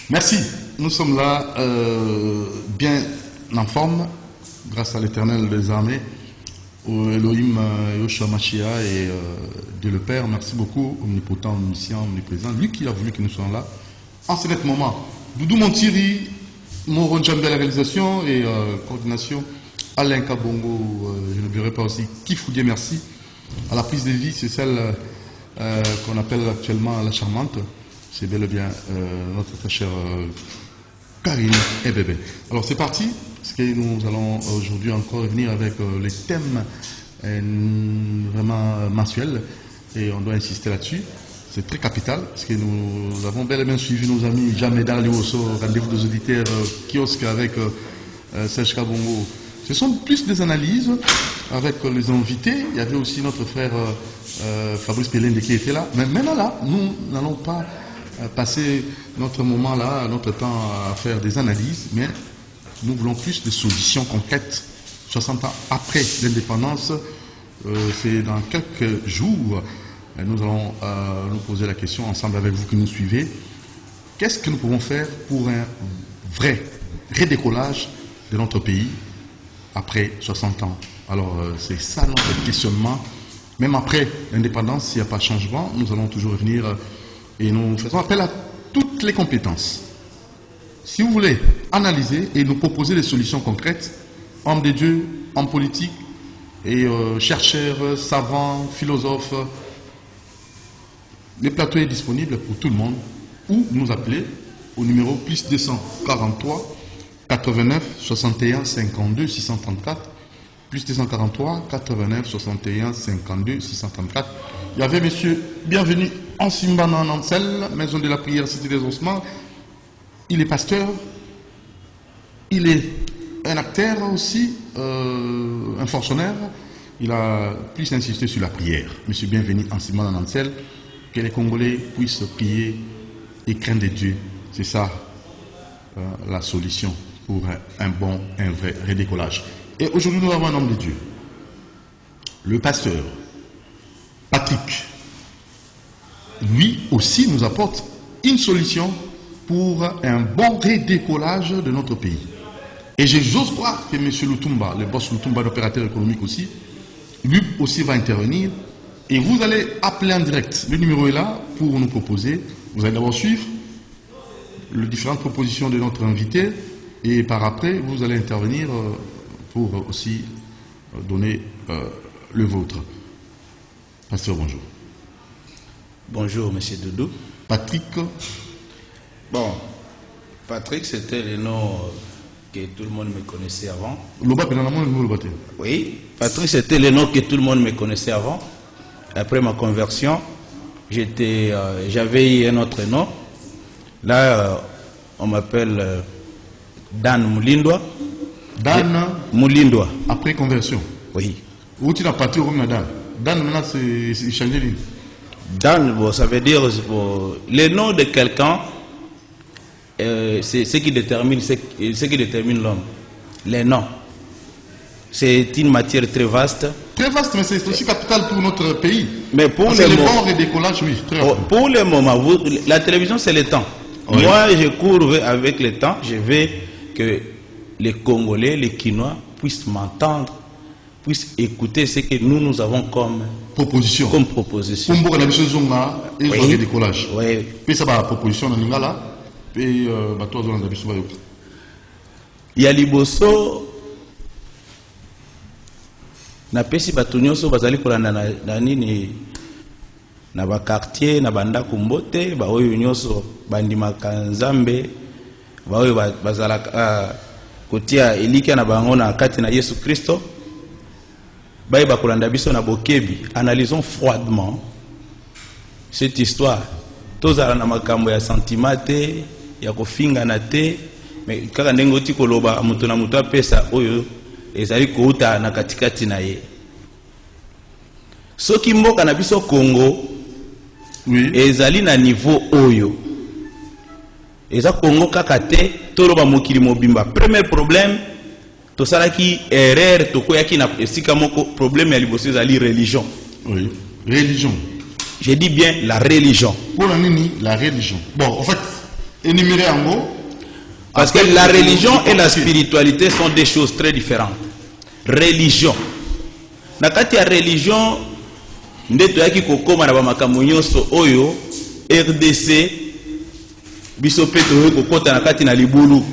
Merci. Nous sommes là bien en forme, grâce à l'Éternel des armées, au Elohim Yoshua Mashiach et Dieu le Père. Merci beaucoup, omnipotent, omniscient, omniprésent, lui qui a voulu que nous soyons là. En ce net moment, Doudou Montiri, Moron Djambé à la réalisation et coordination, Alain Kabongo, je n'oublierai pas aussi, Kifoudier, merci. À la prise de vie, c'est celle qu'on appelle actuellement la charmante. C'est bel et bien notre très chère Karine et bébé. Alors c'est parti, parce que nous allons aujourd'hui encore revenir avec les thèmes vraiment mensuels et on doit insister là-dessus. C'est très capital, parce que nous avons bel et bien suivi nos amis Jamedar Lioso, rendez-vous des auditeurs, kiosque avec Serge Kabongo. Ce sont plus des analyses avec les invités. Il y avait aussi notre frère Fabrice Pelende qui était là. Mais maintenant là, nous n'allons pas passer notre moment là, notre temps à faire des analyses, mais nous voulons plus de solutions concrètes. 60 ans après l'indépendance, c'est dans quelques jours, nous allons nous poser la question ensemble avec vous qui nous suivez. Qu'est-ce que nous pouvons faire pour un vrai redécollage de notre pays après 60 ans? Alors c'est ça notre questionnement. Même après l'indépendance, s'il n'y a pas de changement, nous allons toujours revenir et nous faisons appel à toutes les compétences. Si vous voulez analyser et nous proposer des solutions concrètes, hommes de Dieu, hommes politiques et chercheurs, savants, philosophes, le plateau est disponible pour tout le monde, ou nous appeler au numéro plus 243 89 61 52 634, plus 243 89 61 52 634. Il y avait monsieur Bienvenu en Simbana Nansel, maison de la prière, cité des ossements. Il est pasteur, il est un acteur aussi, un fonctionnaire. Il a plus insisté sur la prière. Monsieur Bienvenu en Simbana Nansel, que les Congolais puissent prier et craindre Dieu. C'est ça la solution pour un vrai redécollage. Et aujourd'hui, nous avons un homme de Dieu, le pasteur Patrick. Lui aussi nous apporte une solution pour un bon redécollage de notre pays. Et j'ose croire que M. Lutumba, le boss Lutumba, l'opérateur économique aussi, lui aussi va intervenir. Et vous allez appeler en direct. Le numéro est là pour nous proposer. Vous allez d'abord suivre les différentes propositions de notre invité. Et par après, vous allez intervenir pour aussi donner le vôtre. Pasteur, bonjour. Bonjour, monsieur Doudou. Patrick. Bon, Patrick, c'était le nom que tout le monde me connaissait avant. Oui, Patrick, c'était le nom que tout le monde me connaissait avant. Après ma conversion, j'avais eu un autre nom. Là, on m'appelle Dan Moulindwa. Dan Moulindwa. Après conversion. Oui. Où tu n'as pas tiré Dan? Dan, maintenant, c'est changé. Dan, bon, ça veut dire le nom de quelqu'un, c'est ce qui détermine l'homme. Les noms. C'est une matière très vaste. Très vaste, mais c'est aussi capital pour notre pays. Mais pour le bon redécollage, oui. Pour le moment, la télévision, c'est le temps. Oui. Moi, je cours avec le temps. Je veux que les Congolais, les Kinois puissent m'entendre, puissent écouter ce que nous avons comme proposition. Pour la et oui. Le décollage. Oui. Puis ça va proposition dans l'ingala. Puis il y a liboso. Na pesi bato nyonso bazali kolanda na nini na ba quartier na banda kumbote ba oyo nyonso bandimaka Nzambe ba oyo bazala kotia elika na bango na kati na Yesu Kristo ba kolanda biso na bokebi. Analysons froidement cette histoire. Tozala na makambo ya sentiment te ya kofinga na te, mais kaka ndenge oti koloba mutu na mutu apesa oyo ezali kouta na katikati na ye. Soki mboka na biso Congo, oui, ezali na niveau oyo. Eza Congo kaka te toloba mokili mobimba. Premier problème, to salaki erreur to koyaki na esika moko problème ya liboso ezali religion. Oui, religion. Je dis bien la religion. Pour la nini, la religion. Bon, en fait, énuméré en haut. Parce que la religion et la spiritualité sont des choses très différentes. Religion. Nakati ya religion, ndeto yaki kokoma na bamakambo nyonso oyo RDC biso pe toyo kokota nakati na libulu.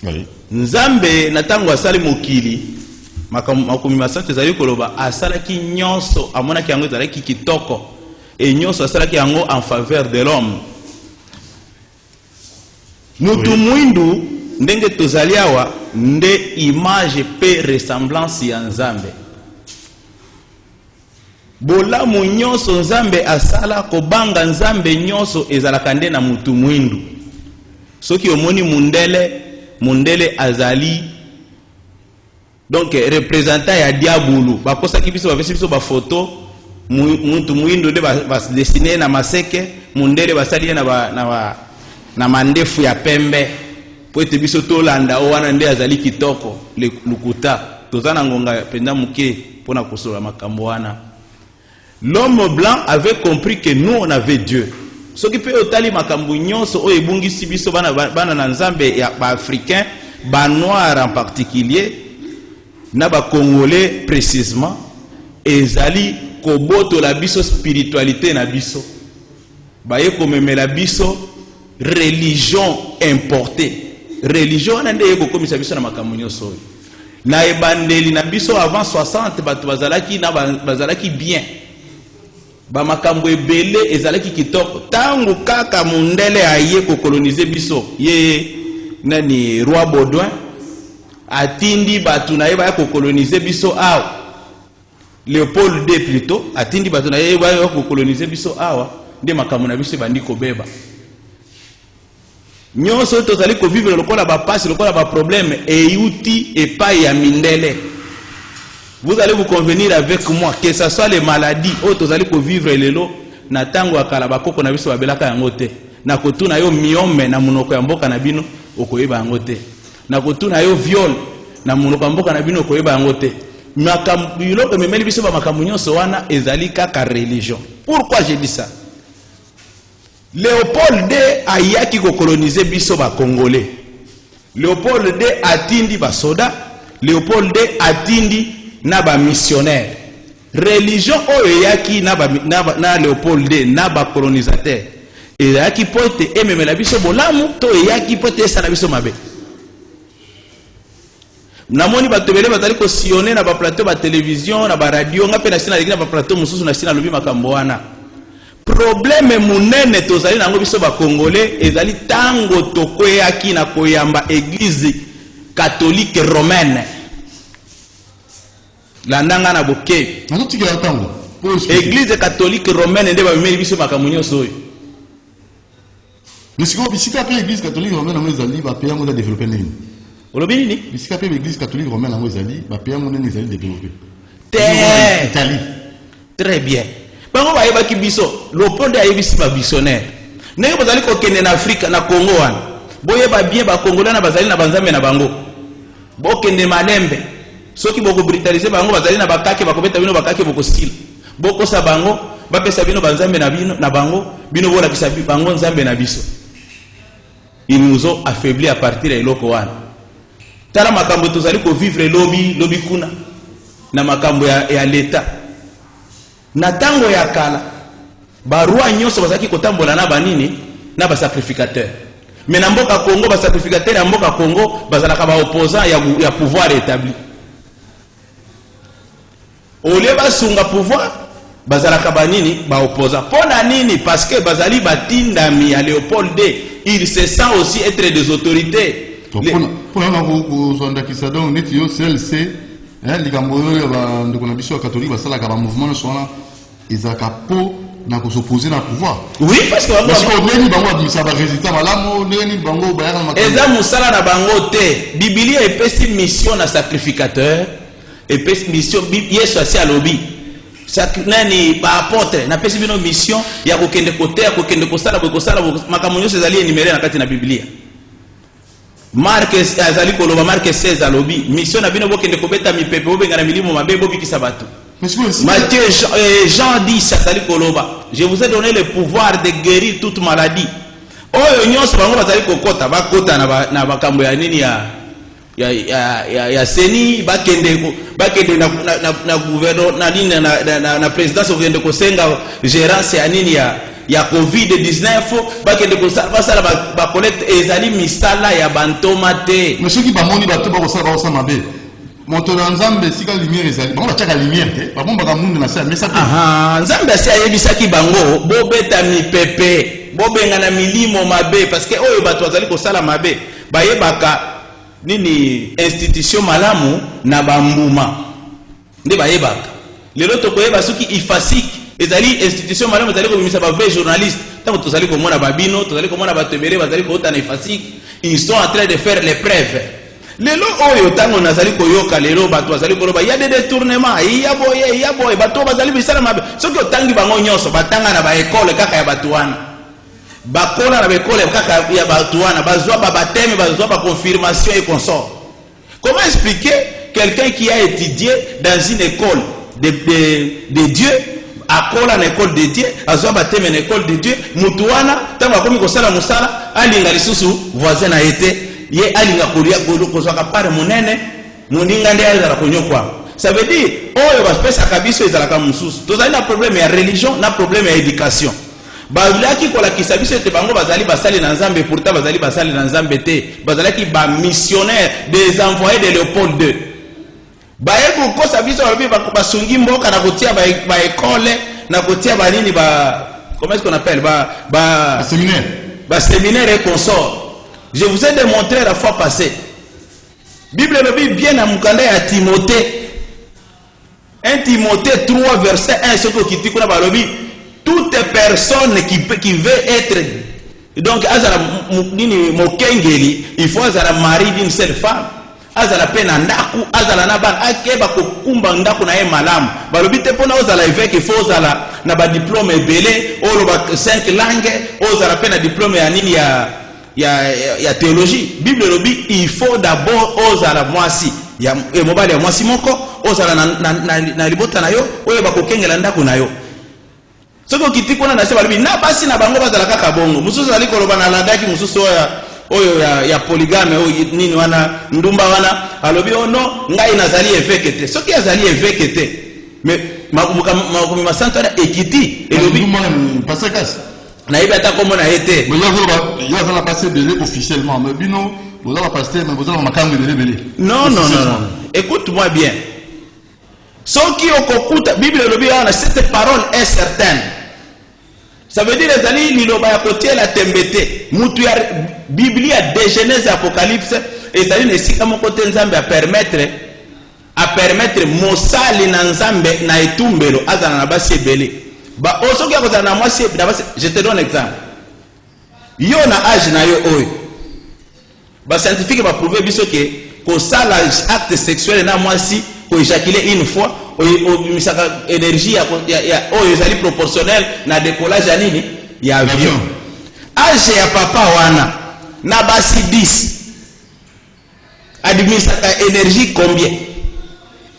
Oui. Nzambe na tango asali mokili makomi masante ezali koloba asalaki nyonso amonaki yango ezalaki kitoko et nyonso asalaki yango en faveur de l'homme. Mutu mwindu ndenge tozali awa nde image pe ressemblance ya Nzambe. Bolamu nyonso Nzambe asala kobanga Nzambe nyonso ezalaka nde na mutu mwindu. Soki omoni mundele azali donc représentant ya diabulu bakosaki biso bavesi biso ba photo mutu mwindu nde bas dessiner na maseke mundele basali na mandefu ya pembe po ete biso tolanda wana nde azali kitoko lukuta tozana ngonga penda muke pona kosola makambo wana. L'homme blanc avait compris que nous on avait Dieu. Ce qui peut otali makambo nyonso o ebungisi biso bana na Nzambe ya ba africain, ba noir en particulier, na ba congolais précisément, ezali koboto la biso spiritualité na biso. Ba ye komemela biso religion importée. Religion na nde yeko komisa biso na makambo nyonso. Na ebandeli na biso avant 60 batu bazalaki bien. Ba makambo ebele ezalaki kitoko tangu kaka mundele aye ko coloniser biso ye nani roi Baudouin atindi batu na ye ba ko coloniser biso awa Léopold II plutôt atindi batu na ye ba ko coloniser biso awa nde makambo na biso bandi ko beba nyonso tozali ko vivre lokola ba passe lokola ba problème eyuti epai ya mindele. Vous allez vous convenir avec moi que ce soit les maladies autres allez pour vivre lelo na tango akala bakoko na biso babelaka yango te na kotuna yo miome na munoko ya mboka na bino okoyeba yango te na kotuna yo viol na munoko ya mboka na bino okoyeba yango te makambo biloko memeli biso ba makambo nyonso wana ezali kaka religion. Pourquoi j'ai dit ça? Léopold II ayaki ko coloniser biso ba congolais. Léopold II atindi ba soda, Léopold II atindi na ba missionnaire. Religion oyo yaki na Léopold II na ba colonisateur. Et yaki pote ememela biso bolamu to yaki pote sala biso mabe. Namoni batobele batali ko sillonner na ba plateau ba télévision na ba radio ngape na sina na ba plateau mususu na sina lobi makambo wana. Problème munene tozali nango biso ba congolais ezali tango tokweyaki na koyamba église catholique romaine. Landanga na boke église catholique romaine nde ba meli biso makambo nyonso oyo. Misiko bisika pe église catholique romaine ngo ezali ba pe yango da développer nini? Olobi nini? Bisika pe église catholique romaine ngo ezali ba pe yango nini ezali développer? Italie. Très bien. Bango ba yebaki biso Léopold ayebisi ba missionnaire. Ndenge bazali ko kende na Afrika na Congo wana. Boyeba bien ba Congolais na bazali na banzambe na bango. Bokende malembe. Soki boko brutaliser bango bazali na bakake bakobeta bino bakake boko style boko sa bango bapesa bino banzambe na bino na bango bino bola kisabi bango nzambe na biso. Ils nous ont affaiblis à partir de eloko wana. Tala makambo tozali ko vivre lobi kuna na makambo ya leta na tango ya kala ba roi nyonso bazaki kotambola na banini na ba sacrificateur. Mais na mboka Congo ba sacrificateur ya mboka Congo bazalaka ba opposant ya pouvoir établi. Ole basunga pouvoir bazalaka banini ba opposant. Pona nini? Parce que bazali batindami à Léopold II, il se sent aussi être des autorités. Pona na ko zonda kisado neti yo CLC likambo yo ba ndeko na biso catholique basalaka ba mouvement sona ezaka po na ko s'opposer na pouvoir. Oui, parce que neni bango abisa ba résultat malamo neni bango ba yaka makamba. Eza musala na bango te. Biblia epesi mission na sacrificateur. Et puis mission Yesu asi alobi nani ba apôtre na pesi bino mission ya kokende kote ya kokende kosala makambo nyonso ezali énuméré na kati na Biblia. Marc azali koloba Marc 16 alobi mission na bino bokende kobeta mipepe bobenga na milimo mabe bobikisa bato. Matthieu Jean 10 azali koloba je vous ai donné le pouvoir de guérir toute maladie. oyo nyonso bango bazali kokota bakota na bakambo ya nini ya seni bakende na gouvernement na nini na présidence okende kosenga gérance ya nini ya COVID-19 bakende kosala ba collecte ezali misala ya bantoma te. Mais ceux qui bamoni bato ba kosala mabe moto na nzambe sika lumière ezali bango bataka lumière te babombaka mundu na sa mesa te. Nzambe asi ayebisaki bango bobeta mipepe bobengana milimo mabe parce que oyo bato bazali kosala mabe bayebaka nini institution malamu na bambuma nde bayebaka. Lelo tokoyeba soki ifasik ezali institution malamu ezali kobimisa ba vrai journaliste tango tozali komona babino tozali komona batebele bazali koota na ifasik, ils sont en train de faire les preuves. Lelo oyo tango nazali koyoka lelo bato bazali koloba ya de détournement ya boye bato bazali bisala mabe soki otangi bango nyonso batanga na ba école kaka ya bato wana bakola na ba école kaka ya bato wana bazwa ba baptême bazwa ba confirmation et consort. Comment expliquer quelqu'un qui a étudié dans une école de Dieu akola na école de Dieu azwa baptême na école de Dieu mutu wana tango akomi kosala musala alinga lisusu voisin na été ye alinga kulia kozwaka pare monene moninga nde azala konyokwa. Ça veut dire oyo bapesa kabiso ezalaka mususu tozali na problème ya religion na problème ya éducation bazalaki kolakisa biso ete bango bazali basali na nzambe pourtant bazali basali na nzambe te bazalaki ba missionnaire des envoyés de Léopold II baye kokosa biso balobi basungi mboka na kotia ba école na kotia ba nini comment est-ce qu'on appelle séminaire et consort. Je vous ai démontré la fois passée. Bible le dit bien à Mukanda à Timothée. 1 Timothée 3 verset 1 ce qui dit qu'on a balobi toute personne qui veut être donc azala nini mokengeli il faut azala mari d'une seule femme azala pena ndaku azala na ban akeba kokumba ndaku na ye malamu balobi te pona ozala évêque il faut azala na ba diplôme ebele olo ba 5 langues ozala pena diplôme ya nini ya théologie. Bible le dit il faut d'abord ozala mwasi ya mobali ya mwasi moko ozala na libota na yo oyo bakokengela ndako na yo soko kiti kuna na seba na basi na bango bazala kaka bongo mususu ali koloba na landaki mususu oyo ya polygame oyo nini wana ndumba wana alobi ono ngai nazali évêque te soki azali évêque te mais makomi masanto na ekiti elobi passer casse na iba ta komo na été mais il va passer belé officiellement mais bino vous allez passer mais vous allez makambo belé non écoute-moi bien soki okokuta Bible lobi na cette parole est certaine. Ça veut dire les amis liloba ya kotie la tembete mutu ya Biblia de Genèse Apocalypse et ça dit sika moko te nzambe a permettre mosali na nzambe na etumbelo azana na basi ebele ba osoki akozana na mwasi na basi. Je te donne exemple yo na âge na yo oyo ba scientifique ba prouver biso ke ko sala acte sexuel na mwasi ko éjaculer une fois misaka énergie ya oyo ezali proportionnel na décollage ya nini ya avion. Âge ya papa wana na basi 10 adimisaka énergie combien?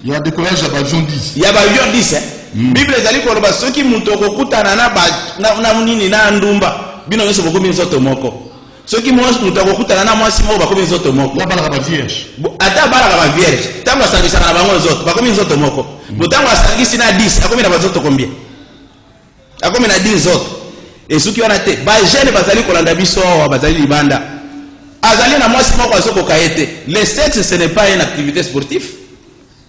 Il y a décollage ya avion 10. Il y a avion 10 Bible ezali koloba soki mutu okokutana na nini na ndumba bino nyonso bokomi nzoto moko soki mutu okokutana na mwasi moko bakomi nzoto moko la balaka ba vierge ata balaka ba vierge tango asangisaka na bango nzoto bakomi nzoto moko botango asangisi na 10 akomi na bazoto combien? Akomi na 10 nzoto esuki wana te ba jeune bazali kolanda biso awa bazali libanda azali na mwasi moko azokoka ete le sexe ce n'est pas une activité sportive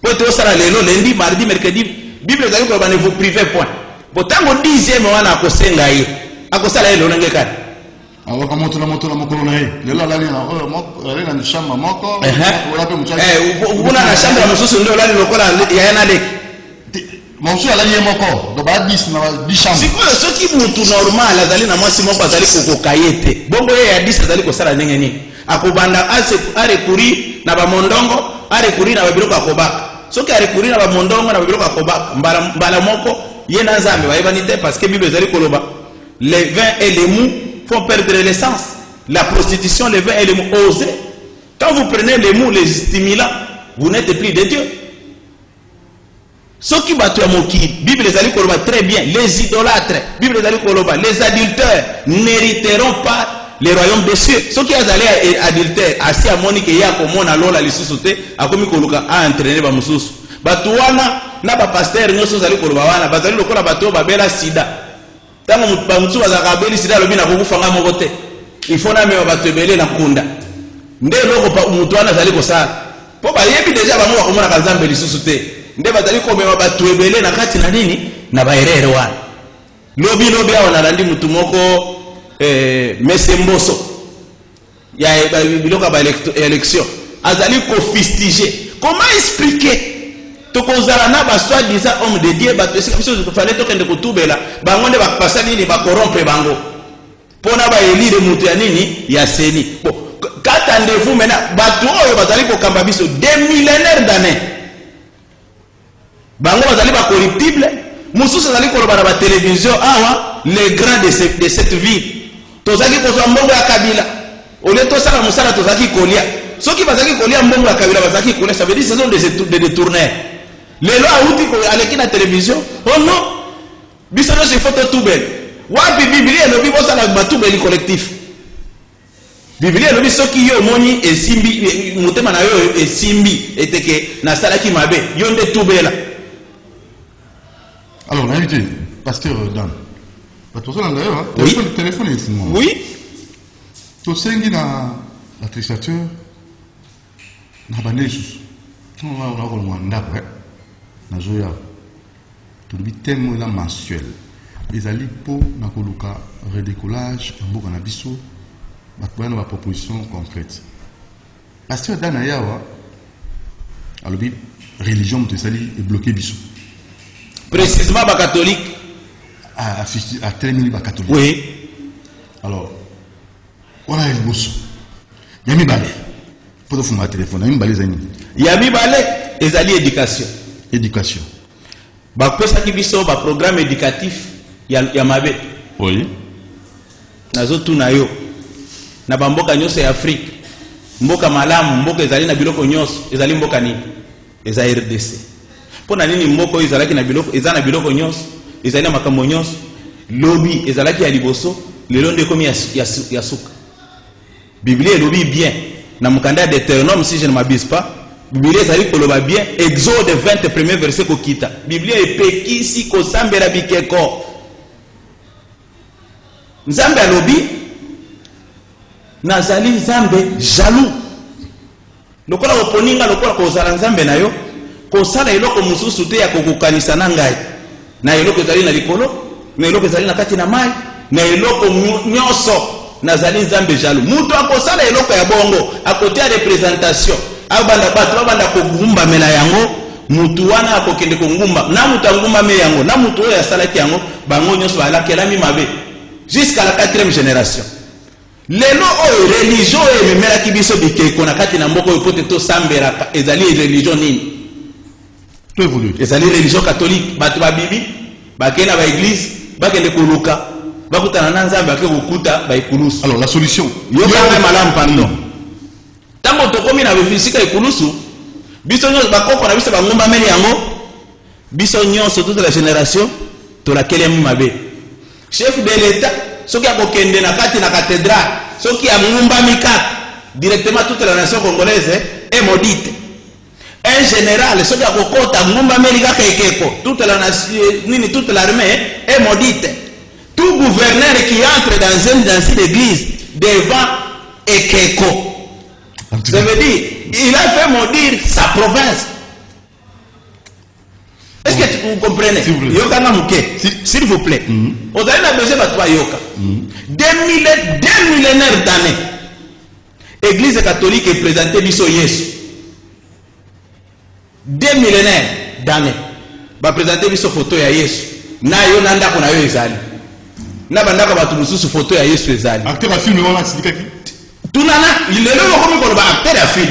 pote osala lelo lundi mardi mercredi Bible ezali koloba ne vous privez point botango 10e wana akosenga ye akosala ye lonenge kani awaka moto na mokolo na ye lelo alali na shamba moko wala pe mchana una na shamba mususu ndio alali lokola ya na dek mosusu alali ye moko do ba 10 na 10 shamba sikoyo soki mutu normal azali na mwasi moko azali kokoka ye te bongo ye ya 10 azali kosala ndenge nini akobanda arekuri na bamondongo arekuri na babiloko akobaka soki arekuri na bamondongo na babiloko akobaka mbala moko ye na nzambe bayebani te parce que Bible ezali koloba les vins et les mous font perdre l'essence. La prostitution, les vins et les mous, osez. Quand vous prenez les mous, les stimulants, vous n'êtes plus de Dieu. Ce qui va tuer mon qui, Bible les a très bien, les idolâtres, Bible les a les adultères n'hériteront pas le royaume des cieux. Ce qui a allé adultère, assis à Monique et Yakomona Lola, les sous-sautés, a commis Koluka a entraîné Bamoussous. Batouana, n'a pas pasteur, nous sommes allés Kolubawana, Bazali Lokola Bato, Babela Sida. Tant que Bamoussou a Rabeli Sida, le Bina Fanga Mogote. Il faut n'amener Batebele na Kunda. Nde Loko Moutouana Zali Kosa. Po ba yebi déjà Bamoua Komona Kazambe, les sous-sautés. Nde Bazali Komema Batebele na Kati na Nini, na Baerere Wan. Lobi awa na mutu moko mesemboso ya biloka ba élection azali ko fustiger. Comment expliquer to kozala na ba soi-disant homme de Dieu ba tesi biso ko fallait to kende kutubela bango nde ba passa nini ba corrompre bango pona ba élire mutu ya nini ya seni. Bon, qu'attendez-vous maintenant batu oyo bazali ko kamba biso des millénaires d'années bango bazali ba corruptible. Moussous azali koloba na télévision awa les grands de cette ville tozaki kozwa mbongo ya Kabila ole to sala musala tozaki kolia soki bazaki kolia mbongo ya Kabila bazaki kolia, ça veut dire ce sont des détourneurs. Lelo auti ko aleki na télévision oh non biso no se photo tubel wapi Biblia no bibo sala batubeli collectif. Biblia no biso ki yo moni esimbi mutema na yo esimbi eteke na sala ki mabe yo nde tubela. Alors, l'invité, pasteur Dan, d'ailleurs, le téléphone est ici. Oui. Tu sais que la trichature, na banesus, on a un mandat, na joya, tout le thème là mensuel. Les alliés pour na koluka redécollage, en bouc en abisso, batouana ma proposition concrète. Pasteur Dan ayawa, alors religion de sali est bloqué bisso. Précisément, les catholiques. À terminer les catholiques. Oui. Alors, on a le bosso. Il y a mis balai. Pour faire mon téléphone, il y a mis balai. Il y a mis balai et il y a éducation. Éducation. Bah, pour ça qui biso, bah, programme éducatif, il y a mabe. Oui. Nazo tunayo. Na bamboka nyose ya Afrique. Mboka malamu, mboka ezali na biloko nyose, ezali mboka ni. Eza RDC. Pona nini mboko ezalaki na biloko ezana biloko nyos ezali na makambo nyos lobi ezalaki ya liboso lelo nde komi ya suka. Biblia lobi bien na mukanda Deutéronome si je ne m'abuse pas. Biblia ezali koloba bien Exode 21 verset kokita. Biblia epekisi ko sambela bikeko. Nzambe alobi nazali nzambe jaloux. Lokola oponinga lokola kozala nzambe na yo kosala eloko mususu te ya kokokanisa na ngai na eloko ezali na likolo na eloko ezali na kati na mai na eloko nyonso nazali nzambe jaloux. Mutu akosala eloko ya bongo akote ya représentation abanda bato abanda kogumba mela yango mutu wana akokende kongumba na mutu angumba me yango na mutu oyo asalaki yango bango nyonso balakelami mabe jusqu'à la 4e génération. Lelo oyo religion oyo ememelaki biso bikeko na kati na mboko oyo pote tosambela ezali religion nini? Ezali religion catholique bato babibi bakena ba église bakende koluka bakutana na nzambe akokuta ba ikulusu. Alors la solution yo kanga malamu pardon tango tokomi na bifisika ikulusu biso nyonso bakoko na biso bangumba meli yango biso nyonso toute la génération to la kelemi mabe chef de l'état soki akokende na kati na cathédrale soki amumba mikaka directement toute la nation congolaise est maudite. Un général, ce qui a kokota ngumba melika kekeko, toute la nation, toute l'armée est maudite. Tout gouverneur qui entre dans une église devant Ekeko, ça veut dire, il a fait maudire sa province. Est-ce que vous comprenez? S'il vous plaît. Vous avez besoin de toi yoka. 2 millénaires d'années. Église catholique est présentée biso Yesu. 2 millénaires d'années. Ba présenter biso photo ya Yesu. Na yo nanda ko na yo ezali. Na bandaka batu mususu photo ya Yesu ezali. Acteur ya film wana sidikaki. Tunana lelo ko komi ko ba acteur ya film.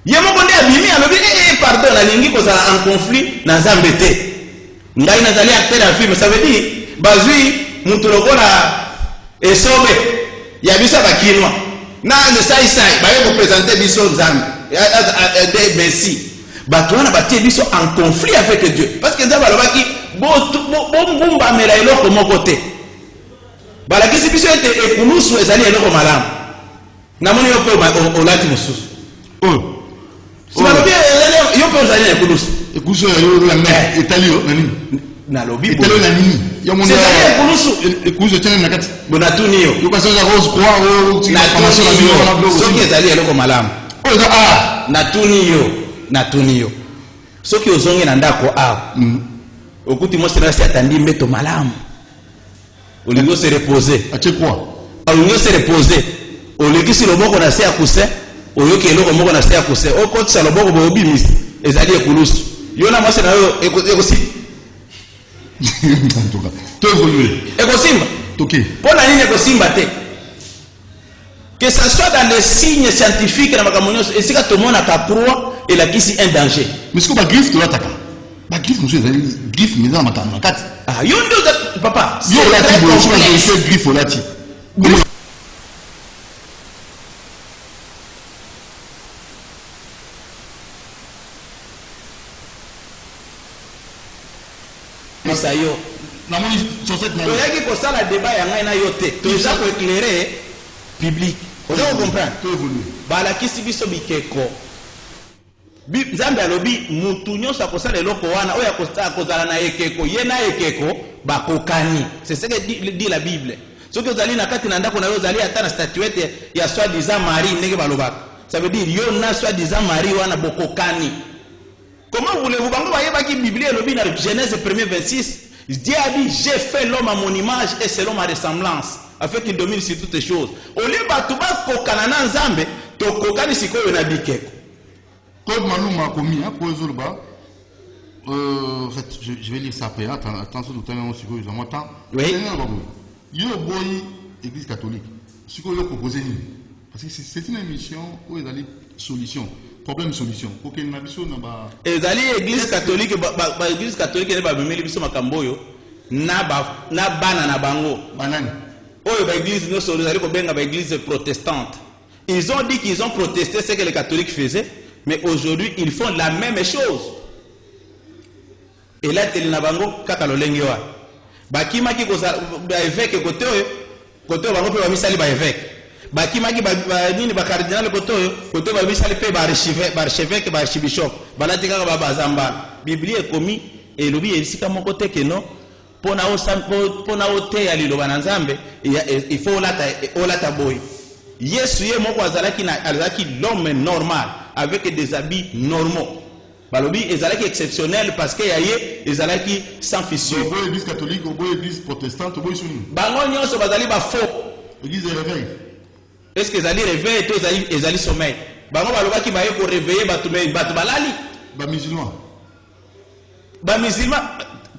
Ye moko nde abimi alobi pardon na lingi ko za en conflit na Nzambe te. Ngai nazali acteur ya film, ça veut dire bazui mutu lokola esobe ya biso bakinwa. Na le sai ba yo présenter biso Nzambe. Merci. Batouana batie biso en conflit avec Dieu parce que Nzambe alobaki bo ngumba mela eloko moko te. balakisi biso ete ekulusu ezali eloko malamu namoni yo pe olati mosusu sibalobi yo pe ozali na ekulusu ekulusu yo la mer etali yo nani nalobi etali na nini ya moni ekulusu tena na kati bonatuni yo kasi oza rose croix na formation na bio soki ezali eloko malamu natuni yo soki ozongi na ndako okuti mwasi na si atandi mbeto malamu olingo se reposer atie quoi olingo se reposer olekisi loboko na se ya coussin oyoki eloko moko na se ya coussin okotisa loboko boobimisi ezali ekulusu yo na mwasi na yo ekosimba to évoluer ekosimba toke mpona nini ekosimba te que ça soit dans les signes scientifiques na makambo nyonso esika tomonaka proie elakisi un danger mais siko bagriffe tolataka bagriffe mosusu ezali griffe meza na makambo na kati yo nde papa yo olati boye soki azolise griffe olati sa yo namoni chaussette na toyaki kosala débat ya ngai na yo te toza koéclairer public oza kocomprendre balakisi biso bikeko nzambe alobi mutu nyonso akosala eloko wana oyo akozala na ekeko ye na ekeko bakokani c'est ce que dit la Bible soki ozali na kati na ndako na yo ozali ata na statuette ya soi-disant Marie ndenge balobaka ça veut dire yo na soi-disant Marie wana bokokani. Comment voulez-vous bango bayebaki Bible elobi na Genèse 1:26 Dieu a dit j'ai fait l'homme à mon image et selon ma ressemblance afin qu'il domine sur toutes les choses. Oli batu ba kokana na nzambe to kokani sikoyo na bikeko. Claude Maluma commis hein pour Zolba. En fait, je vais lire ça après. Attention tout à l'heure sur je m'entends. Oui. Yo boy église catholique. Ce que yo proposé parce que c'est une émission où il y a des solutions. Problème solution. OK, na biso na ba ezali église catholique ba église catholique ne ba bimeli biso makamboyo na bana na bango. Banani. Oyo ba église no solo ezali ko benga ba église protestante. Ils ont dit qu'ils ont protesté ce que les catholiques faisaient, mais aujourd'hui ils font la même chose. Et là teli na bango kaka lolengi wa. Bakima ki ko ba évêque côté bango pe ba misali ba évêque. Bakimaki nini ba cardinal koto ba bisali pe ba archevêque ba archbishop balati kaka ba bazamba Biblia ekomi elobi esika moko te ke no pona o te ya liloba na nzambe il faut olata boy Yesu ye moko azalaki l'homme normal avec des habits normaux balobi ezalaki exceptionnel parce que yaye ezalaki sans fissure boy église catholique boy église protestante boy suni bango nyonso bazali ba faux église de réveil. Est-ce que ezali réveil to ezali sommeil bango balobaki baye ko réveiller batu balali ba musulman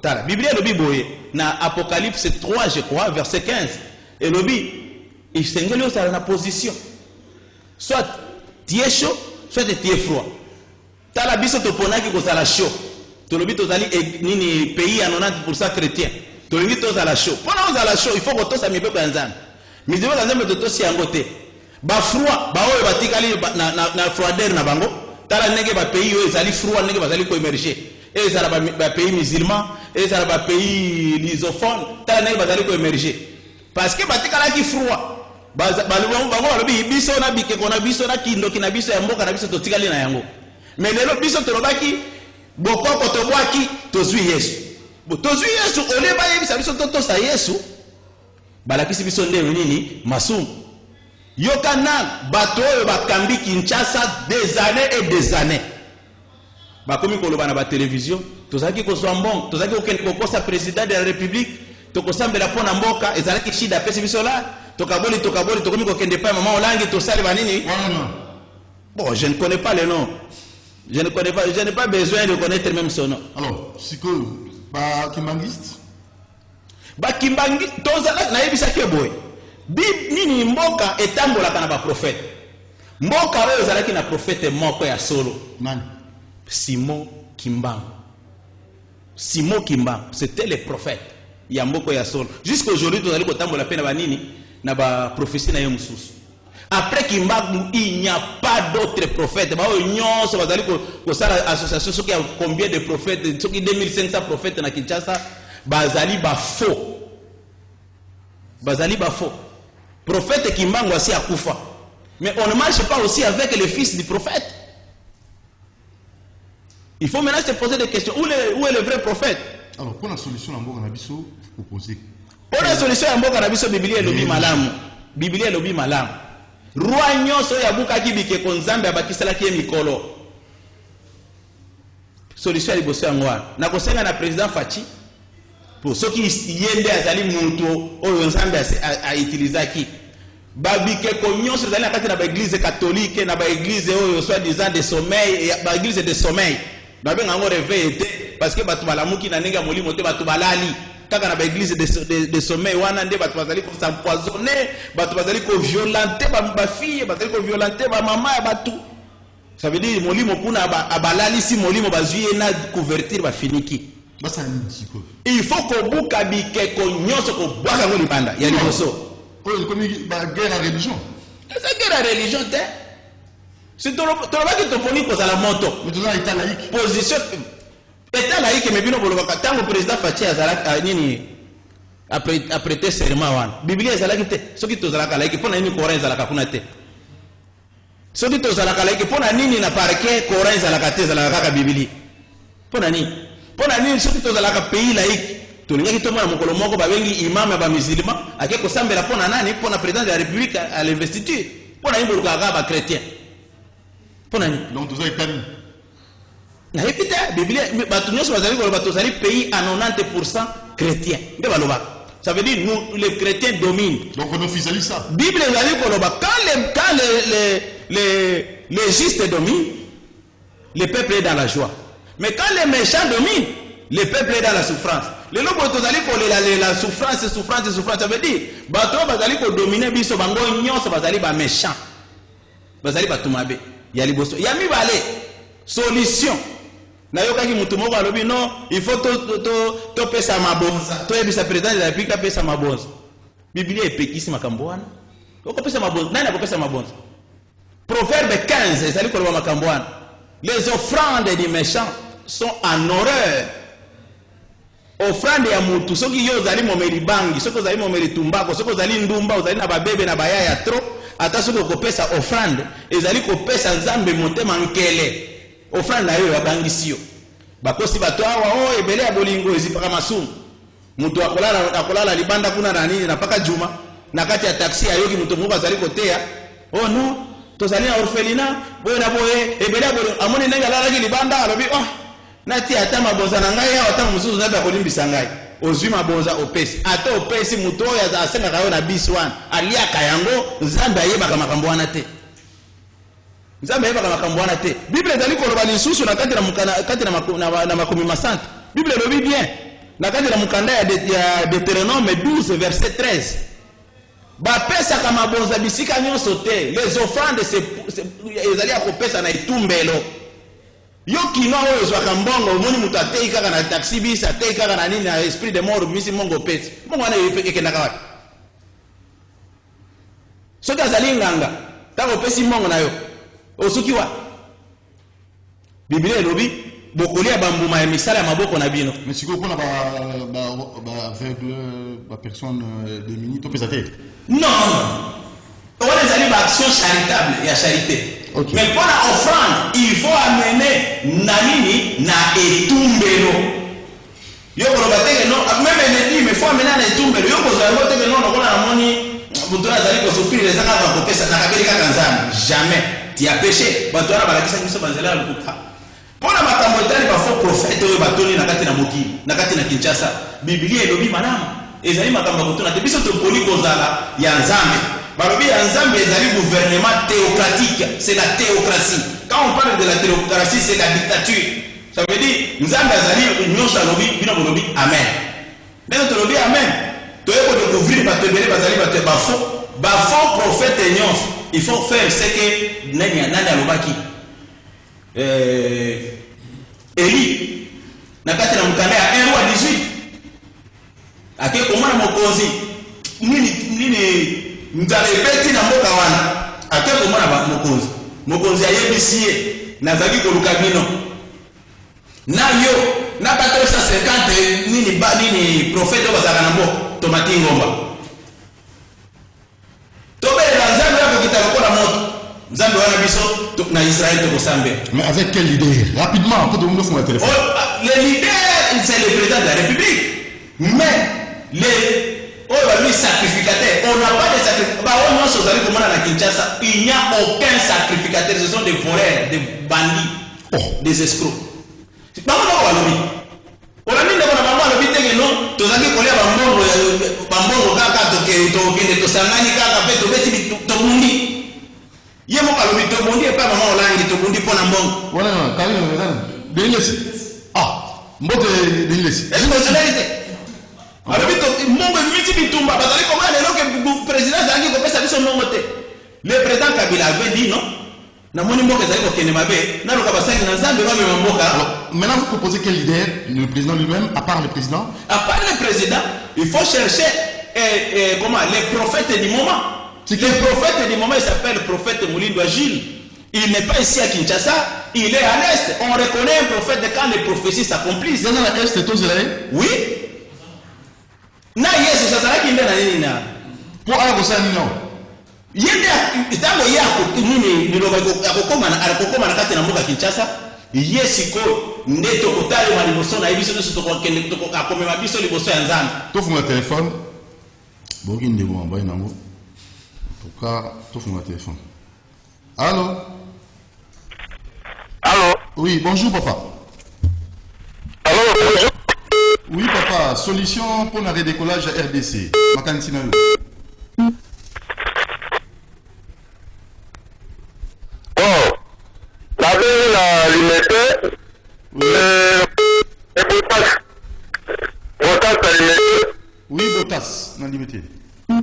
tala Biblia lobi boye na Apocalypse 3 je crois verset 15 et lobi isengeli osala na position soit tu es chaud soit tu es froid tala biso toponaki kozala chaud to lobi tozali nini pays à 90% chrétien to lingi tozala chaud pona ozala chaud il faut que tosa mibeko ya nzambe mizimo ya nzambe totosi yango te ba froid ba oyo batikali na froideur na bango tala ndenge ba pays oyo ezali froid ndenge bazali ko émerger ezala ba pays musulman ezala ba pays lusophone tala ndenge bazali ko émerger parce que batikala ki froid bango balobi biso na bikeko na biso na kindoki na biso ya mboka na biso totikali na yango mais lelo biso tolobaki bokoko tobwaki tozwi Yesu tozwi Yesu ole bayebisa biso totosa Yesu balakisi biso ndenge nini masumu yokana bato oyo bakambi Kinshasa des années bakomi koloba na ba télévision tozaki kozwa mbongo tozaki kokosa président de la république tokosambela pona mboka ezalaki shida pesi biso la tokaboli tokomi kokende pa maman olangi tosali banini bon je ne connais pas le nom je n'ai pas besoin de connaître même son nom. Alors siko ba kimbangiste tozala na yebisaki boy nini mboka etambolaka na ba prophète mboka oyo ezalaki na prophète moko ya solo nani Simon Kimbangu c'était le prophète ya mboka ya solo jusqu'à aujourd'hui tozali kotambola pe na banini na ba prophétie na ye mususu après Kimbangu il n'y a pas d'autres prophètes ba oyo nyonso bazali ko sala association soki ya combien de prophètes soki 2500 prophètes na Kinshasa bazali ba faux bazali ba faux. Prophète Kimbangu aussi a kufa. Mais on ne marche pas aussi avec les fils du prophète. Il faut maintenant se poser des questions. Où est le vrai prophète? Alors, pour la solution, la Mboka Nabiso, proposer. Pour la solution, la Mboka Nabiso, Biblia est l'obi malam. Biblia est l'obi malam. Roi nyonso ya buka kibike konzambe abakisala kie mikolo. Solution ya liboso yango. Na kosenga na président Fachi pour ceux qui yende azali muntu oyo nzambe a utilisaki. Babike ko nyonso zali na kati na ba église catholique na ba église oyo soit disant de sommeil, ba église de sommeil. Na benga ngo réveil était parce que batu balamuki na ninga molimo te batu balali kaka na ba église de sommeil wana nde batu bazali ko s'empoisonner, batu bazali ko violenter ba fille, bazali ko violenter ba maman ya batu. Ça veut dire molimo kuna abalali si molimo bazui na couverture ba finiki. Basa ndiko. Il faut ko buka bike ko nyonso ko bwaka ngo libanda ya liboso. Oh, comme la guerre à religion. C'est guerre à religion te. C'est tout le monde qui te pose à la moto. Mais tout ça état laïque. Position état laïque mais bino bolobaka tango président Fachi azala nini après prêter serment wana. Biblia ezalaki te. Soki tozalaka laïque pona nini Coran ezalaka kuna te. Soki tozalaka laïque pona nini na parquet Coran ezalaka te ezalaka kaka Biblia. Pona nini soki tozalaka pays laïque. Tolingaki tomona mokolo moko babengi imam ya ba musulman ake kosambela pona nani pona président de la République à l'investiture. Pona nini boluka ba chrétien. Pona nini? Donc tout ça est permis. Na epita Biblia batu nyonso bazali koloba tozali pays à 90% chrétien. Nde baloba. Ça veut dire nous les chrétiens dominent. Donc on officialise ça. Bible ezali koloba quand les justes dominent, le peuple est dans la joie. Mais quand les méchants dominent, le peuple est dans la souffrance. Les lobo tozali kolela la souffrance, ça veut dire bato bazali ko dominer biso bango nyonso bazali ba méchant. Bazali batumabe. Ya liboso. Ya mibale solution. Na yokaki mutu moko alobi non, il faut to pesa mabonza. To yebisa président de la République pesa mabonza. Biblia epekisi makambo wana. Oko pesa mabonza. Nani akopesa mabonza? Proverbe 15 ezali koloba makambo wana. Les offrandes des méchants sont en horreur. Offrande ya mutu soki yo zali momeli bangi, soki zali momeli tumbako, soki zali ndumba, zali na babebe na bayaya trop, ata soki kopesa offrande, ezali kopesa nzambe motema nkele. Offrande na yo ya bangisi yo. Bakosi bato awa o ebele ya bolingo ezipaka masumu. Mutu akolala libanda kuna na nini na paka juma, na kati ya taxi ayoki mutu moko azali kotea. Oh non, tozali na orphelinat, boye na boye ebele ya bolingo amoni ndenge alalaki libanda alobi oh nati ata mabonza na ngai ata mususu na ba kolimbisa ngai ozwi mabonza opesi ata opesi muto ya asenga kayo na biso wana aliaka yango nzambe ayebaka makambo wana te. Nzambe ayebaka makambo wana te. Bible ezali koloba lisusu na kati na makomi masante. Bible elobi bien na kati na mukanda ya Deutéronome 12 verset 13. Bapesaka mabonza bisika nyonso te. Les offrandes ezali akopesa na itumbelo. Yo kino oyo zwaka mbongo omoni mutu atei kaka na taxi bis atei kaka na nini na esprit de mort misi mongo pesi mongo wana ekendaka wapi? Soki azali nganga tango opesi mongo na yo osuki wa Biblia elobi bokolia bambuma ya misala ya maboko na bino. Mais siko pona ba aveugle ba personne démunie to pesa te. Non. Wana ezali ba action charitable ya charité. Okay. Mais pour la offrande, il faut amener nanini na etumbelo. Yoko lobateke non, même elle dit mais faut amener na etumbelo. Yoko zalo teke non nakona na moni butona zali ko souffrir les aka ba kopesa na kabelika kanzana. Jamais. Tu as péché. Batona balakisa biso banzela lukuka. Pour la makambo etali ba faux prophète oyo batoni na kati na mokili, na kati na Kinshasa. Biblia elobi manama. Ezali makambo butona te biso to poli kozala ya nzambe. Balobi ya nzambe ezali gouvernement théocratique, c'est la théocratie. Quand on parle de la théocratie, c'est la dictature. Ça veut dire nzambe ezali nyonso alobi bino bolobi amen. Mais to lobi amen. To yeko découvrir batebele bazali ba faux prophète nyonso. Il faut faire ce que nani alobaki. Eli na kati na mukanda ya 1 roi 18. Ake komana mokonzi nini nzale beti na mboka wana ake komona ba mokonzi ayebisi ye nazaki koluka bino na yo na bato 150 nini prophète bazaka na mboka tomati ngomba Nzambe wana biso na Israël to kosambe. Mais avec quelle idée? Rapidement, pour tout le monde sur le téléphone. Le leader, c'est le président de la République. Mais les sacrificateurs, on n'a pas de sacrificateurs. Il n'y a aucun sacrificateur. Ce sont des voleurs, des bandits, des escrocs. On a mis dans la maman le vite que non, tous les collègues bambongo kaka to sangani kaka pe to beti to bundi. Yemo ka lo to bundi e pa maman olangi to bundi pona mbongo. Voilà, quand même, de l'Inglés. Ah, mbote de l'Inglés. Est-ce que c'est vérité? Alors vite mbongo vite bitumba bazali comment le président zangi ko pesa biso mbongo te. Le président Kabila avait dit non. Maintenant, vous proposez quel leader? Le président lui-même, à part le président? À part le président, il faut chercher les prophètes du moment. Le prophète du moment, il s'appelle le prophète Moulindo Gilles. Il n'est pas ici à Kinshasa, il est à l'Est. On reconnaît un prophète quand les prophéties s'accomplissent. Dans l'Est, c'est aux Israël? Oui. Na yes, ça sera qui est là. Pour aller au Sénégal. Yende itango yako nini akokoma na kati na mboka Kinshasa yesiko ndeto kotale ma liboso na biso nyonso tokokende tokokomema biso liboso ya Nzambe tofunga téléphone boki ndebo mbaye nango toka tofunga téléphone. Allô? Allô? Oui, bonjour papa. Allô, bonjour. Oui papa, solution pour le redécollage à RDC. Makantina yo. Oui, Botas, dans limité. Oh,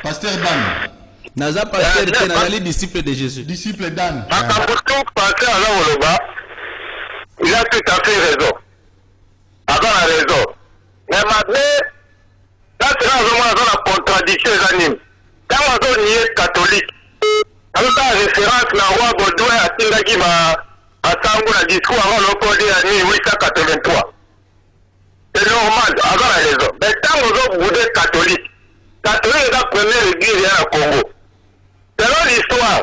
Pasteur Dan. Naza pasteur de Nazali disciple de Jésus. Disciple Dan. Il a tout à fait raison. Avant la raison. Mais maintenant, là c'est vraiment la contradiction des animes. Quand on est catholique, on a référence à roi Baudouin à Tindagi à Sango la discours avant le code de 1883. C'est normal, avant la raison. Mais quand vous êtes catholique est la première église à Congo. Selon l'histoire,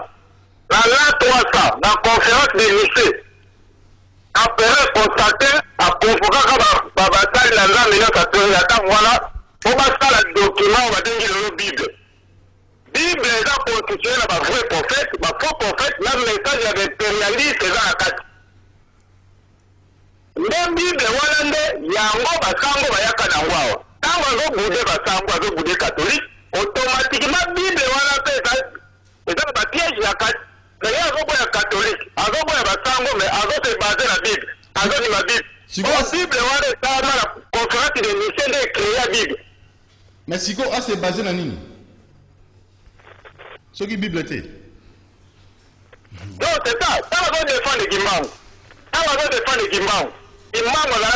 dans l'an 300, dans la conférence de Nicée, après constater à convoquer la bataille de l'an 1980, voilà, on va faire le document, on va dire le Bible. Bible est là constitué par un vrai prophète, ma faux prophète, même message avec impérialiste, c'est dans la carte. Même Bible, il y a un mot, basango, bayaka na ngwao. Quand on va bouder basango, on va bouder catholique, automatiquement, Bible, c'est un piège la carte. D'ailleurs, on va catholique, on va basango, mais on va se baser la Bible. On va dire la Bible. Si la Bible, on va la conférence de Nicée de créer la Bible. Mais si on s'est basé dans Nini? Ce qui Bible était. Non, c'est ça. Ça va défendre les Guimans. Ça va défendre les Guimans. Imam, on a un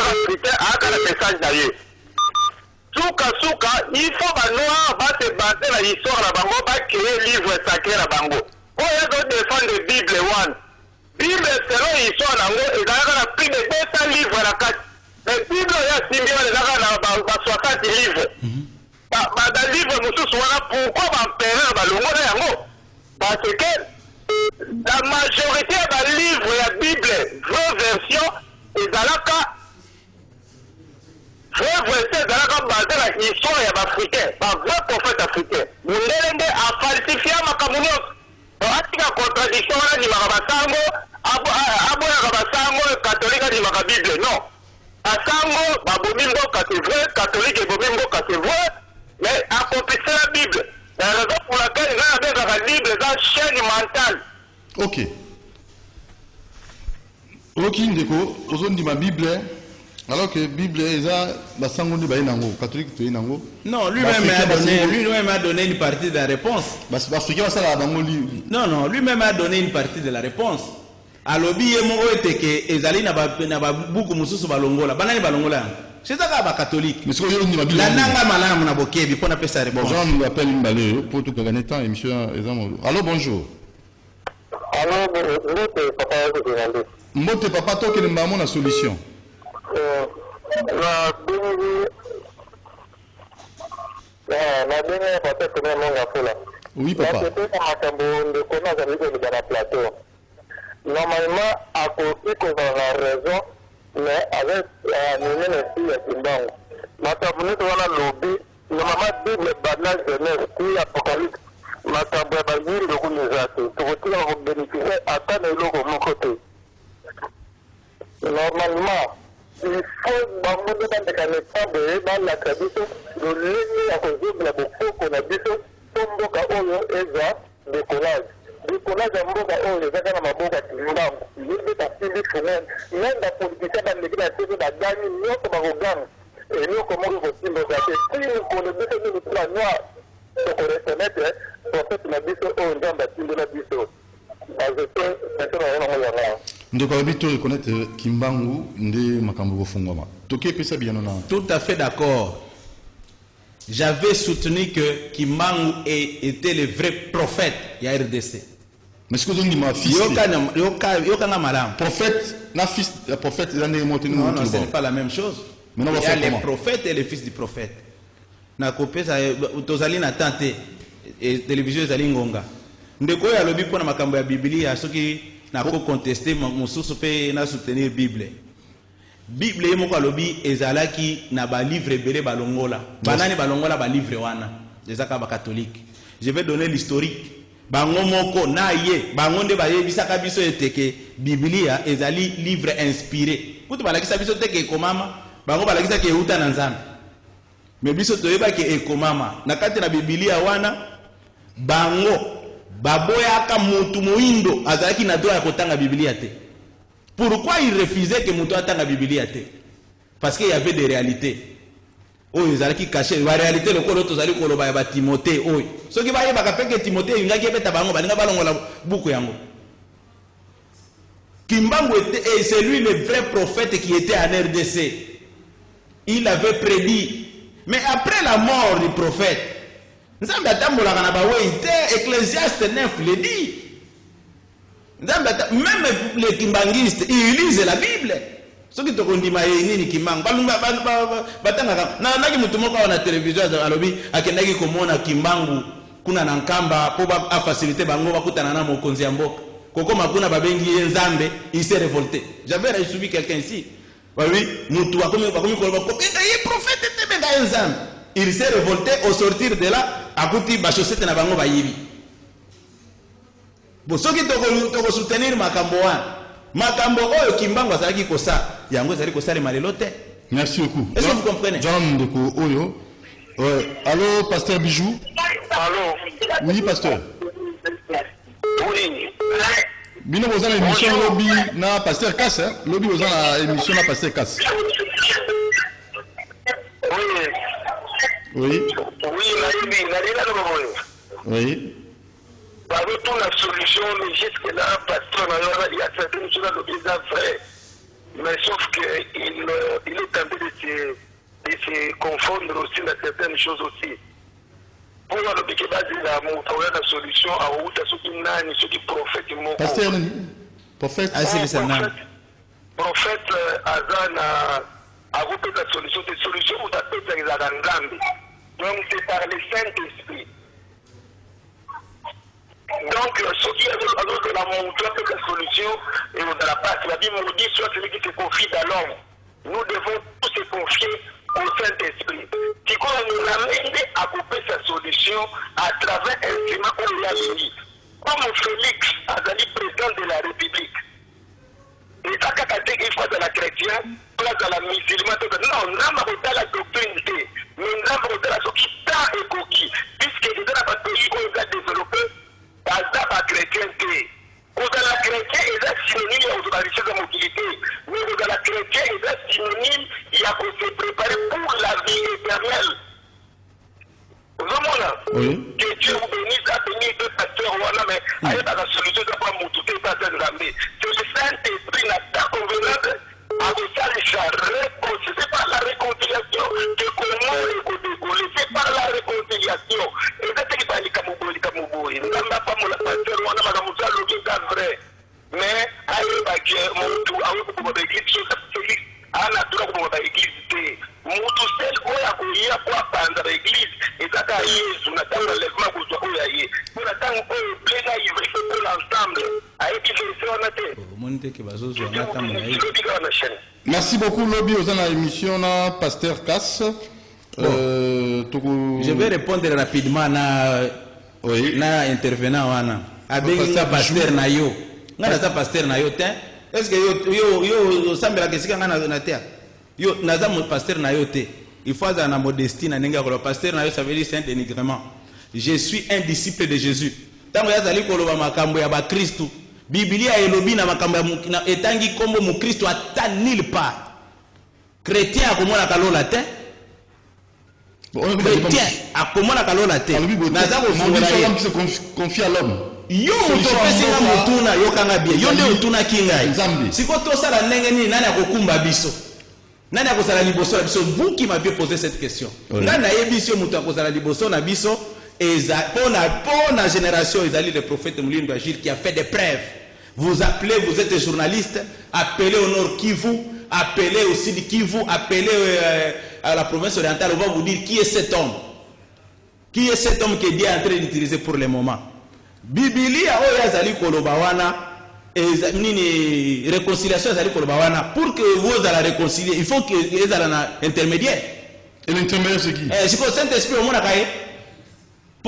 message d'ailleurs. Souka, il faut que nous se baser sur l'histoire de Bango, pour créer un livre sacré de Bango. On va défendre la Bible. La Bible, selon l'histoire de Bango, il y a plus de 200 livres à la carte. La Bible, il y a 60 livres. Dans le livre, pourquoi l'empereur va le parce que la majorité des livres de la Bible, vraie version, et basée sur l'histoire des Africains, par vrai prophète africain. Nous avons falsifié ma communion. On a dit la contradiction de Marabasango, Abasango, catholique de la Bible. Non. Asango, Babomimbo, c'est vrai, catholique et Bomimbo, c'est vrai. Mais accomplissez la Bible. C'est la raison pour laquelle il y a la Bible dans la chaîne mentale. Ok. Ok, Ndeko, on dit ma Bible, alors que la Bible est la sango de Baïnango, catholique de Baïnango. Non, lui-même a donné une partie de la réponse. Non, lui-même a donné une partie de la réponse. Alobi yemo oete ke ezali na ba buku mususu balongola. Banani balongola. C'est ça que catholique. Mais ce que je dis, Bible. La nanga malamu na bokebi pour na pesa réponse. Jean nous appelle Mbalé pour tout gagner temps émission Ezamolo. Allô, bonjour. Allô, bonjour, papa, Mbote papa to ke mbamo na solution. La La dernière fois, c'est comme un Oui, papa. Normalement, à côté qu'on a raison, mais avec une fille ma tabounet wana lobby, normalement, Bible, banal, jeunesse, puis apocalypse, ma tabounet, le kunizati, tu retires au bénéficier, attends le logo de mon côté. Normalement, il faut m'amener dans des canaux dans la tradition, le ligne à cause de la beaucoup qu'on a dit, Tomboka Oyo Eza, décollage. Décollage à Mboka Oyo, Eza dans ma boca, il y a des filles femelles, même la politicien dans l'église, la gagne, nous sommes au gang, et nous, comment nous aussi nous gâter. Si nous connaissons le plan noir, ce qu'on reconnaît, pour cette la biso, on est dans la team de la biso. ndeko abito reconnaître Kimbangu nde makambo fungwama toke pesa biano na tout à fait d'accord. J'avais soutenu que Kimbangu était le vrai prophète il y a RDC. mais ce que vous ma fils Yokanga malam. prophète na fils prophète il est monté Non, ce n'est pas la même chose. Mais Il y a les prophètes et les fils du prophète. Na kopé ça tozali na tante et télévision ezali ngonga. Ndeko ya lobi pona makambo ya Biblia soki na ko contester mosusu pe na soutenir Bible. Bible yemoko alobi ezalaki na ba livre belé balongola. Banani balongola ba livre wana. Ezaka ba catholique. Je vais donner l'historique. Bango moko na ye bango nde bayebisaka biso eteke Biblia ezali livre inspiré. Kutu balakisa biso teke ekomama bango balakisa ke euta na Nzambe. Mais biso toyeba ke ekomama na kati na Biblia wana bango baboyaka mutu moindo azalaki na droit ya kotanga Biblia te. Pourquoi il refusait que mutu atanga Biblia te? Parce qu'il y avait des réalités. Oh, ils allaient cacher la réalité le kolo tozali koloba ya ba Timothée oy. Soki ba yeba ka peke Timothée ngaki ebeta bango balinga balongola buku yango. Kimbangu est c'est lui le vrai prophète qui était en RDC. Il avait prédit. Mais après la mort du prophète, Nzambe atambolaka na bawe te Ecclésiaste 9 le dit. Même les kimbangistes, ils lisent la Bible. Ce qui te condima nini Kimbangu batanga na naki mutu moko na télévision alobi akendaki komona Kimbangu kuna na nkamba po ba faciliter bango bakutana na mokonzi ya mboka koko makuna babengi Nzambe il s'est révolté. J'avais suivi quelqu'un ici. Oui, mutu akomi ko benga ye prophète te benga Nzambe. Il s'est révolté au sortir de là akuti ba chaussette na bango bayibi. Bo soki toko soutenir makambo wana makambo oyo Kimbangu azalaki kosa yango ezali kosala malelo te. Merci beaucoup. Est-ce que vous comprenez? John Ndeko Oyo. Allô, pasteur Bijou? Allô? Oui, pasteur. Oui. Bino vous avez l'émission lobby na pasteur Kass, hein? Lobby vous avez l'émission na pasteur Kass. Oui. Oui. Oui. Avec toute la solution, mais jusque-là, pasteur, il y a certaines choses à l'obéissance vrai. Mais sauf qu'il est tenté de se confondre aussi dans certaines choses aussi. Pour le que la solution à où tu as ce qui prophète. Pasteur, prophète. Prophète Azan a repris la solution. Des solutions où tu as fait des Adangambes. Donc c'est par le Saint-Esprit. Donc, ce qui est alors de la montre que la solution est dans la passe. La Bible nous dit soit celui qui se confie à l'homme. Nous devons tous se confier au Saint-Esprit. Qui nous amène à couper sa solution à travers un instrument où il a mis. Comme Félix Azali, président de la République. Et ça, quand il faut dans la chrétienne, place dans la musulmane, non, n'a pas la doctrine, mais n'a pas la société et coquille. Puisque dans la pays qu'on a développé, la chrétienté. Quand la chrétien est synonyme aux traditions de mobilité, mais quand la chrétien est synonyme, il y a qu'on se préparer pour la vie éternelle. Oui. Que Dieu vous bénisse, à bénir deux pasteurs, mais allez dans la solution de pas m'oututer, pas d'enramer. Que le Saint-Esprit n'a pas convenable à vous c'est par la réconciliation que comment c'est par la réconciliation. Et c'est ce qui va dire nous n'avons pas mon pasteur, on a ma moussa, le vrai. Mais aïe, mon tout, à vous pour l'église, à la drogue pour l'église. Moutou seul, on a couillé à quoi pendant l'église, et ça kaka Yesu na tango lèvement ko zo ya ye pour la tango ko déjà il va pour l'ensemble avec qui fait on a té monte ke bazozo na tambo na ye. Merci beaucoup Lobby aux la émission na Pasteur Cass. Je vais répondre rapidement na intervenant wana. Avec la pasteur na yo. Ngana sa pasteur na yo te. Est-ce que yo sambela kesika ngana na terre. Yo naza mon pasteur na yo te. Il faut avoir la modestie na nenga ko pasteur na yo ça veut dire c'est un dénigrement. Je suis un disciple de Jésus. Tango yazali ko loba makambo ya ba Kristo. Biblia elobi na makambo ya etangi kombo mu Kristo ata nulle part. Chrétien akomona kalola te. Chrétien akomona kalola te. Naza ko fungola se confie à l'homme. Yo moto pesi na mutuna yo kanga bien. Yo nde utuna kingai. Siko to sala ndenge nini nani akokumba biso? Nani akozala liboso na biso? Vous qui m'avez posé cette question. Nani ayebisi moto akozala liboso na biso? Pour la génération, le prophète Moulindo Agir qui a fait des preuves. Vous appelez, vous êtes journaliste, appelez au nord Kivu, appelez au sud Kivu, appelez à la province orientale, on va vous dire qui est cet homme. Qui est cet homme que Dieu est en train d'utiliser pour le moment. Biblia oyazali kolobawana et réconciliation azali kolobawana pour que vous allez réconcilier, il faut que vous allez un intermédiaire. Et l'intermédiaire c'est qui? C'est quoi Saint-Esprit au monde à Kaye?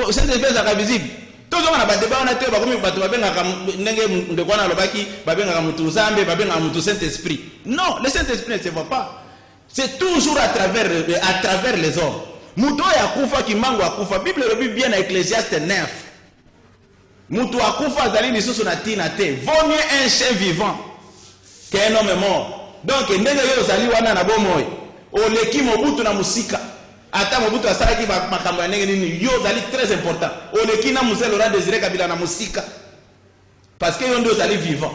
Saint-Esprit est visible. Tous les gens qui ont débat, on a été Saint-Esprit. Non, le Saint-Esprit ne se voit pas. C'est toujours à travers les hommes. Mouto yakufa ki mango akufa. Bible le dit bien à Ecclésiaste 9. Mouto akufa zali lisusu na tina te. Vaut mieux un chien vivant qu'un homme mort. Donc ndenge yo zali wana na bomoy. Oleki mobutu na musika. Ata mobutu asalaki makambo ya ndenge nini yo zali très important. Oleki na Mzee Laurent Désiré Kabila na musika. Parce que yo ndo zali vivant.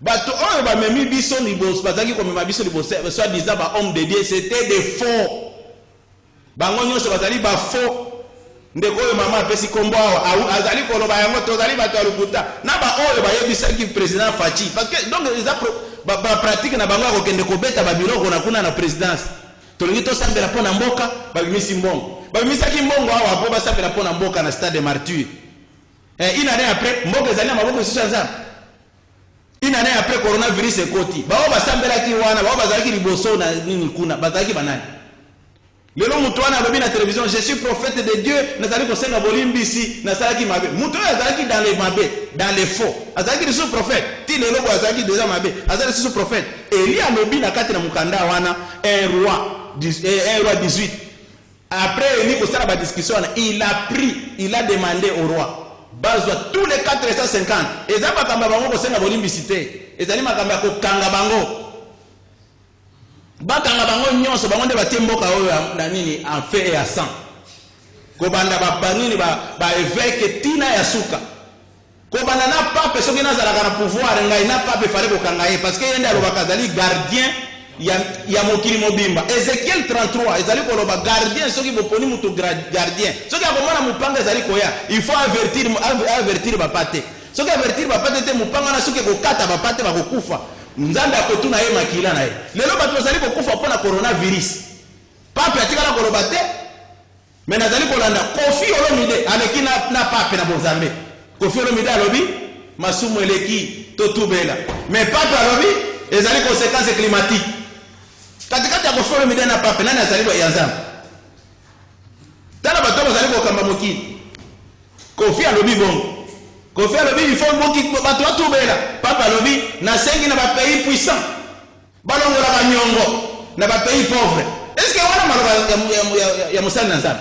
Bato oyo ba memi biso liboso bazaki ko mema biso liboso soit disant ba homme de Dieu, c'était des faux. Bango nyonso bazali ba faux. Ndeko oyo mama apesi kombo azali ko loba yango tozali bato ya lukuta. Na ba oyo ba yebisaki président Fachi parce que donc ils ba pratique na bango ko kende ko beta ba biloko na kuna na présidence. Tolingi to sambela pona mboka ba bimisi mbongo. Ba bimisaki mbongo awa po ba sambela pona mboka na stade de Martyr. Une année après mboka ezali na maboko sisa nzambe. Une année après coronavirus ekoti. Bao basambela ki wana, bao bazalaki liboso na nini kuna, bazalaki banani. Lelo mutu wana alobi na télévision, je suis prophète de Dieu, nazali ko senga bolimbisi, nazalaki mabe. Mutu azalaki dans les mabe, dans les faux. Azalaki sous prophète. Ti lelo bo azalaki déjà mabe, azalaki sous prophète. Eli alobi na kati na mukanda wana un roi 18. Après Eli ko sala ba discussion, il a demandé au roi bazwa tous les 450 eza bakamba bango kosenga bolimbisite ezali makamba ko kanga bango bakanga bango nyonso bango nde batie mboka oyo na nini en fait et à sang ko banda ba nini ba évêque tina ya suka ko banda na pape soki nazalaka na pouvoir ngai na pape fallait ko kanga ye parce que yende alobaka azali gardien ya mokili mobimba. Ezekiel 33 ezali ko loba gardien soki boponi mutu gardien soki akomona mupanga ezali koya il faut avertir bapate soki avertir bapate te mupanga na soki kokata bapate bakokufa nzambe akotuna ye makila na ye lelo bato bazali kokufa mpona coronavirus pape atikala koloba te me nazali kolanda Kofi Olomide aleki na pape na bozambe Kofi Olomide alobi masumu eleki totubela me pape alobi ezali conséquences climatiques katikati ya Kofi Olomide na pape nani azali ya nzambe tala bato bazali kokamba mokili Kofi alobi bongo Kofi alobi il faut moki bato batubela pape alobi na sengi na ba pays puissant balongola banyongo na ba pays pauvre est-ce que wana maloba ya musali na nzambe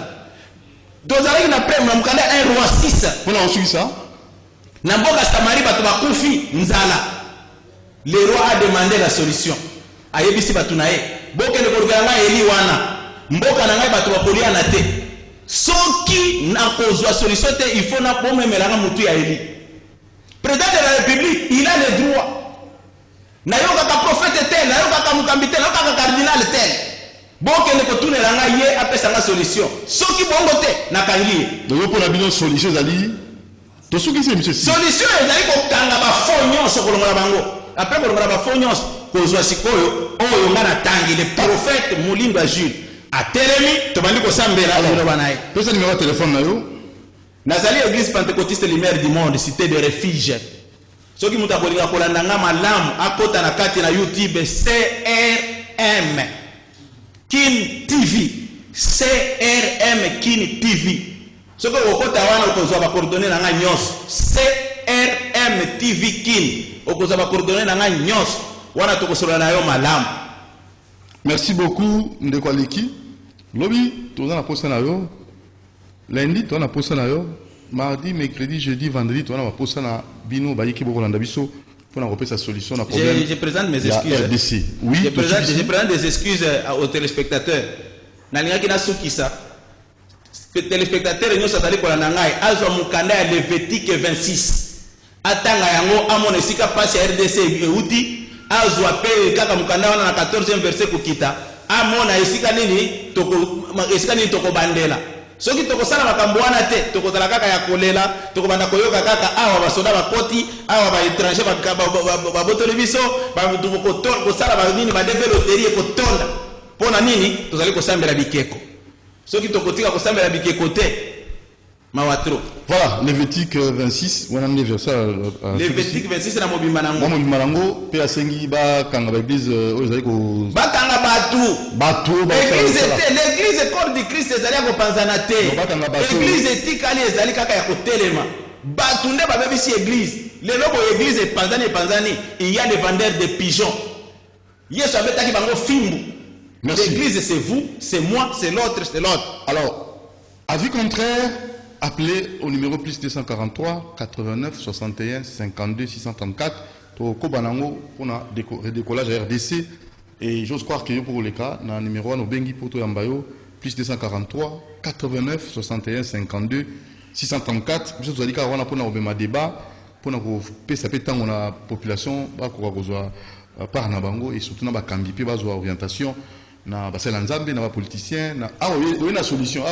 tozali na prêt na mukanda un roi 6 pona osuki ça na mboka Samari bato bakufi nzala le roi a demandé la solution ayebisi bato na ye bokende kolobela ngai Eli wana mboka na ngai bato bakolia na te soki na kozwa solution te il faut na bomemelanga mutu ya Eli président de la République il a le droit na yo kaka prophète tel na yo kaka mukambi tel na yo kaka cardinal tel bokende kotunela ngai ye apesanga solution soki bongo te nakangi ye donc pour la bino solution ezali to soki c'est monsieur solution ezali kokanga ba faux nyonso kolongola bango après kolongola ba faux nyonso kozwa sikoyo oyo nga na tangi le prophète Moulindo Jules atelemi tobandi kosambela liloba na ye. Pesa numéro de téléphone na yo. Nazali église pentecôtiste lumière du monde cité de refuge. Soki mutu akolinga kolanda nga malamu akota na kati na YouTube CRM Kin TV. CRM Kin TV. Soki okota wana okozwa ba coordonnées na nga nyos. CRM TV Kin. Okozwa ba coordonnées na nga nyos. Wana tokosola na yo malamu. Merci beaucoup ndeko Aleki. Lobi toza na posa na yo. Lundi toza na posa na yo. Mardi, mercredi, jeudi, vendredi toza na posa na bino bayiki bokolanda biso pour na repérer sa solution na problème. Je présente mes excuses. RDC. Oui, je présente des excuses aux téléspectateurs. Nalingaki na sukisa. Téléspectateurs nous satali kolanda ngai azwa mukanda ya Levitique 26. Atanga yango amona sika passe ya RDC euti azwa pe kaka mukanda wana na 14e verset kukita amona esika nini toko bandela soki toko sala makambo wana te toko tala kaka ya kolela toko banda koyoka kaka awa basoda bakoti awa ba étranger ba botole biso ba toko ko sala ba nini ba developerie ko tonda pona nini tozali ko sambela bikeko soki toko tika ko sambela bikeko te mawatro. Voilà, Lévitique 26, on a un verset. Lévitique 26 na mobimba nango. Mobimba nango, pe asengi ba kanga ba église ozali ko ba kanga batu. L'église est corps de Christ ezali ko panzana te. L'église etikali ezali kaka ya kotelema. Batu nde ba bebisi église. Lelo ko église panzani, il y a des vendeurs de pigeons. Yesu abetaki bango fimbu. L'église c'est vous, c'est moi, c'est l'autre, c'est l'autre. Alors, avis contraire, appelez au numéro plus 243 89 61 52 634 pour Kobanango pour le redécollage à RDC. Et j'ose croire que pour le cas, dans le numéro 1 au Bengi Poto Yambayo, plus 243 89 61 52 634. Je vous ai dit qu'on a un débat pour la population, par Nabango et surtout dans la Kambipi, orientation, dans la politicien, dans la solution.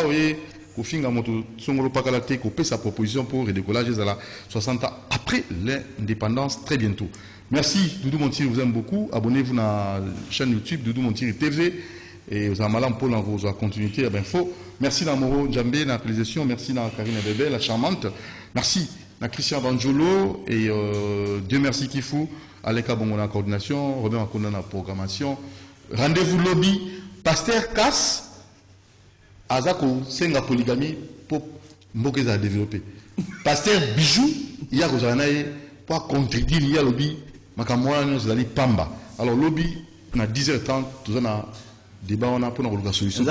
Kofinga moto songolo pakalate ko sa proposition pour redécollage à la 60 ans après l'indépendance très bientôt. Merci Doudou Montiri, vous aime beaucoup. Abonnez-vous à la chaîne YouTube Doudou Montiri TV et vous avez malam pour la continuité à info. Merci Namoro Djambé la réalisation, merci à Karine Bébé la charmante. Merci à Christian Banjolo et Dieu merci Kifou, Aleka Bongo la coordination, Robert Makonda la programmation. Rendez-vous lobby Pasteur Cass Azako senga polygamie pour mboka à développer. Pasteur Bijou, il y a pour contribuer il y a lobby makamwa nous allons pamba. Alors lobby na 10h30 tout ça na débat on a pour la solution.